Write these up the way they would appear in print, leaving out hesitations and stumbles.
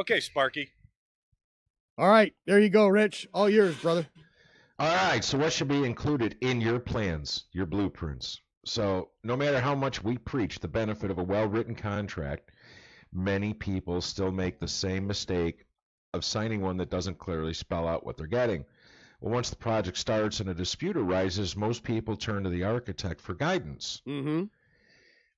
Okay, Sparky. All right, there you go, Rich. All yours, brother. All right, so what should be included in your plans, your blueprints? So no matter how much we preach the benefit of a well-written contract, many people still make the same mistake of signing one that doesn't clearly spell out what they're getting. Well, once the project starts and a dispute arises, most people turn to the architect for guidance. Mm-hmm.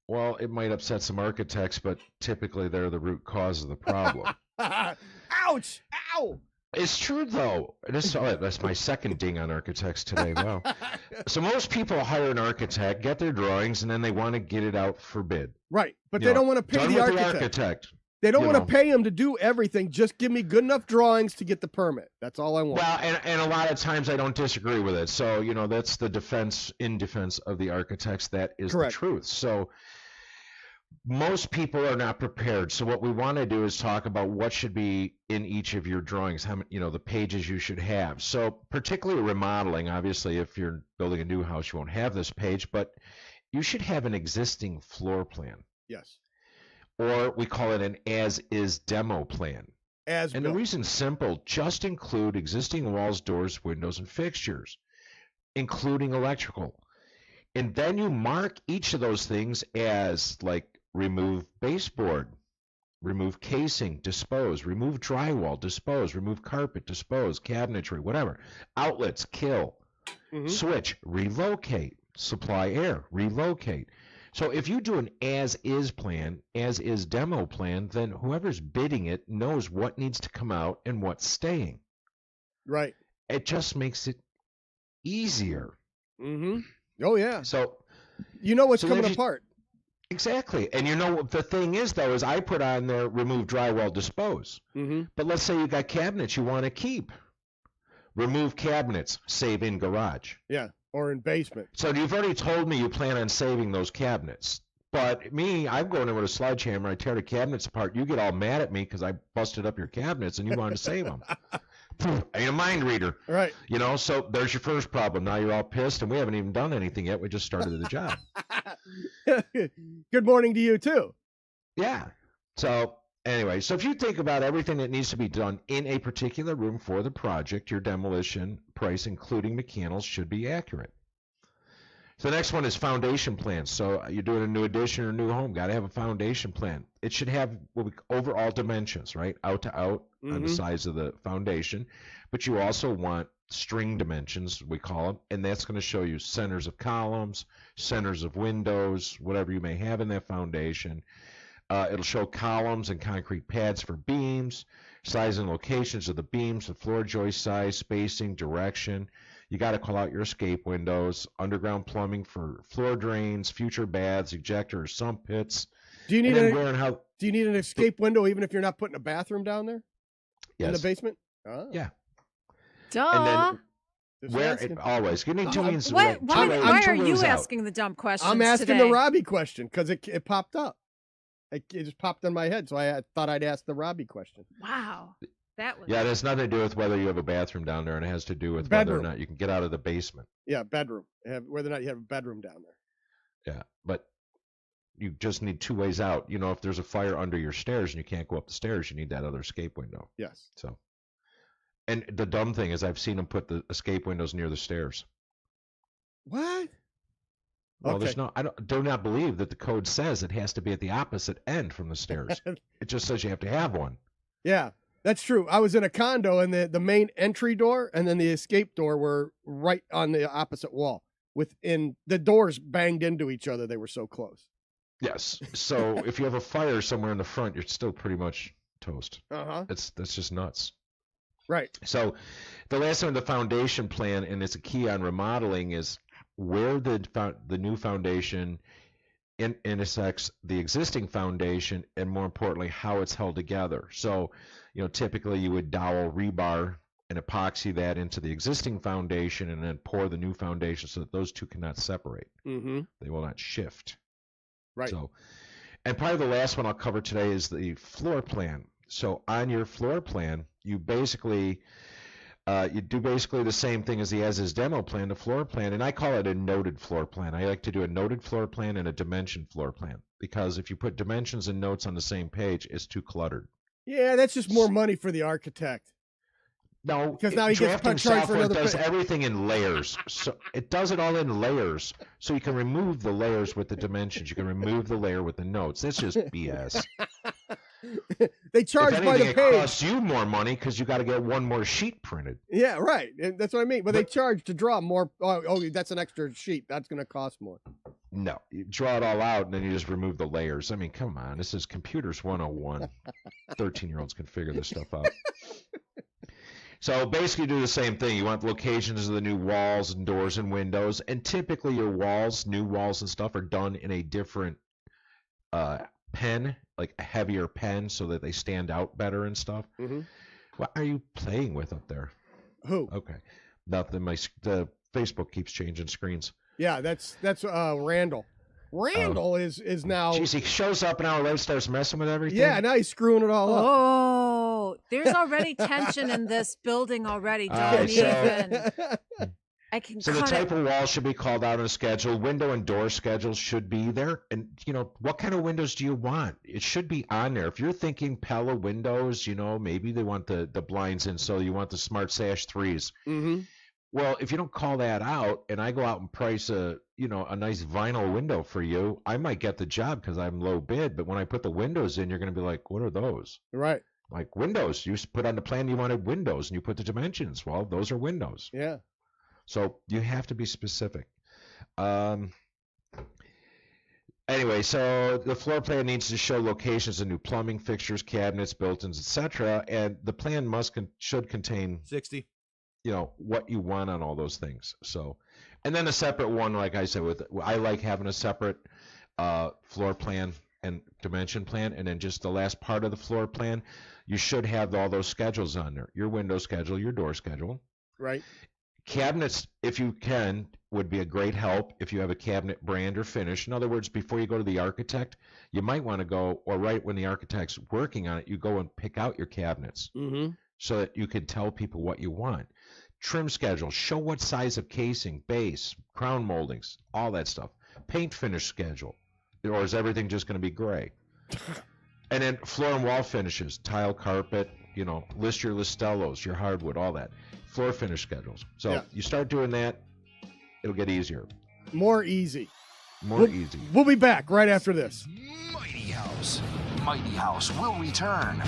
Well, it might upset some architects, but typically they're the root cause of the problem. Ouch! Ow! It's true, though. That's my second ding on architects today. Wow. So most people hire an architect, get their drawings, and then they want to get it out for bid. Right, but they don't want to pay the architect. They don't want to pay him to do everything. Just give me good enough drawings to get the permit. That's all I want. Well, and a lot of times I don't disagree with it. So, that's the defense of the architects. That is Correct. The truth. So most people are not prepared. So what we want to do is talk about what should be in each of your drawings, how many, the pages you should have. So particularly remodeling, obviously, if you're building a new house, you won't have this page, but you should have an existing floor plan. Yes. Or we call it an as-is demo plan. And the reason's simple. Just include existing walls, doors, windows, and fixtures, including electrical. And then you mark each of those things as, like, remove baseboard, remove casing, dispose, remove drywall, dispose, remove carpet, dispose, cabinetry, whatever. Outlets, kill. Mm-hmm. Switch, relocate. Supply air, relocate. So if you do an as-is plan, as-is demo plan, then whoever's bidding it knows what needs to come out and what's staying. Right. It just makes it easier. Mm-hmm. Oh, yeah. So you know what's coming apart. Exactly. And the thing is, though, is I put on there remove drywall, dispose. Mm-hmm. But let's say you got cabinets you want to keep. Remove cabinets, save in garage. Yeah. Or in basement. So you've already told me you plan on saving those cabinets. But me, I'm going in with a sledgehammer. I tear the cabinets apart. You get all mad at me because I busted up your cabinets and you wanted to save them. I ain't a mind reader. Right. So there's your first problem. Now you're all pissed and we haven't even done anything yet. We just started the job. Good morning to you, too. Yeah. So anyway, so if you think about everything that needs to be done in a particular room for the project, your demolition price, including mechanicals, should be accurate. So the next one is foundation plans. So you're doing a new addition or a new home, got to have a foundation plan. It should have overall dimensions, right? Out to out on the size of the foundation. But you also want string dimensions, we call them, and that's going to show you centers of columns, centers of windows, whatever you may have in that foundation. It'll show columns and concrete pads for beams, size and locations of the beams, the floor joist size, spacing, direction. You got to call out your escape windows, underground plumbing for floor drains, future baths, ejectors, sump pits. Do you need an escape window even if you're not putting a bathroom down there? Yes. In the basement? Oh. Yeah. Duh. And then where always. Give me why are you asking the dumb questions? I'm asking today? the Robbie question because it popped up. It just popped in my head, so I thought I'd ask the Robbie question. Wow. Yeah, it has nothing to do with whether you have a bathroom down there, and it has to do with whether or not you can get out of the basement. Yeah, bedroom. Whether or not you have a bedroom down there. Yeah, but you just need two ways out. If there's a fire under your stairs and you can't go up the stairs, you need that other escape window. Yes. So, and the dumb thing is I've seen them put the escape windows near the stairs. What? Well, I do not believe that the code says it has to be at the opposite end from the stairs. It just says you have to have one. Yeah, that's true. I was in a condo and the main entry door and then the escape door were right on the opposite wall. Within the doors banged into each other. They were so close. Yes. So if you have a fire somewhere in the front, you're still pretty much toast. Uh-huh. That's just nuts. Right. So the last one, the foundation plan, and it's a key on remodeling, is where the new foundation intersects the existing foundation, and more importantly, how it's held together. So, typically you would dowel rebar and epoxy that into the existing foundation and then pour the new foundation so that those two cannot separate. Mm-hmm. They will not shift. Right. So, and probably the last one I'll cover today is the floor plan. So on your floor plan, you basically do the same thing as the as-is demo plan, the floor plan, and I call it a noted floor plan. I like to do a noted floor plan and a dimension floor plan because if you put dimensions and notes on the same page, it's too cluttered. Yeah, that's just more money for the architect. No, because now he gets drafting charged for software another. does everything in layers, so it does it all in layers. So you can remove the layers with the dimensions. You can remove the layer with the notes. That's just BS. They charge if anything, by the it page. costs you more money because you got to get one more sheet printed. Yeah, right. And that's what I mean. But they charge to draw more. Oh, that's an extra sheet. That's going to cost more. No, you draw it all out and then you just remove the layers. I mean, come on. This is Computers 101. 13-year-olds can figure this stuff out. So basically do the same thing. You want locations of the new walls and doors and windows. And typically your walls, new walls and stuff, are done in a different pen, like a heavier pen so that they stand out better and stuff. Mm-hmm. What are you playing with up there? Who? Okay. Nothing. The Facebook keeps changing screens. Yeah, that's Randall. Randall is now. Geez, he shows up an hour later, starts messing with everything. Yeah, now he's screwing it all up. Oh, there's already tension in this building already. Don't even. I can. So the type of wall should be called out on a schedule. Window and door schedules should be there. And what kind of windows do you want? It should be on there. If you're thinking Pella windows, maybe they want the blinds in, so you want the Smart Sash 3s. Mm-hmm. Well, if you don't call that out, and I go out and price a nice vinyl window for you, I might get the job because I'm low bid. But when I put the windows in, you're going to be like, "What are those?" Right. Like windows. You put on the plan you wanted windows, and you put the dimensions. Well, those are windows. Yeah. So you have to be specific. Anyway, so the floor plan needs to show locations of new plumbing fixtures, cabinets, built-ins, etc., and the plan should contain 60. What you want on all those things. So, and then a separate one, like I said, I like having a separate floor plan and dimension plan, and then just the last part of the floor plan, you should have all those schedules on there. Your window schedule, your door schedule. Right. Cabinets, if you can, would be a great help if you have a cabinet brand or finish. In other words, before you go to the architect, you might want to go, or right when the architect's working on it, you go and pick out your cabinets. Mm-hmm. So that you can tell people what you want. Trim schedule, show what size of casing, base, crown moldings, all that stuff. Paint finish schedule, or is everything just going to be gray? And then floor and wall finishes, tile, carpet, list your Listellos, your hardwood, all that. Floor finish schedules. So You start doing that, it'll get easier. More easy. More easy. We'll be back right after this. Mighty House will return.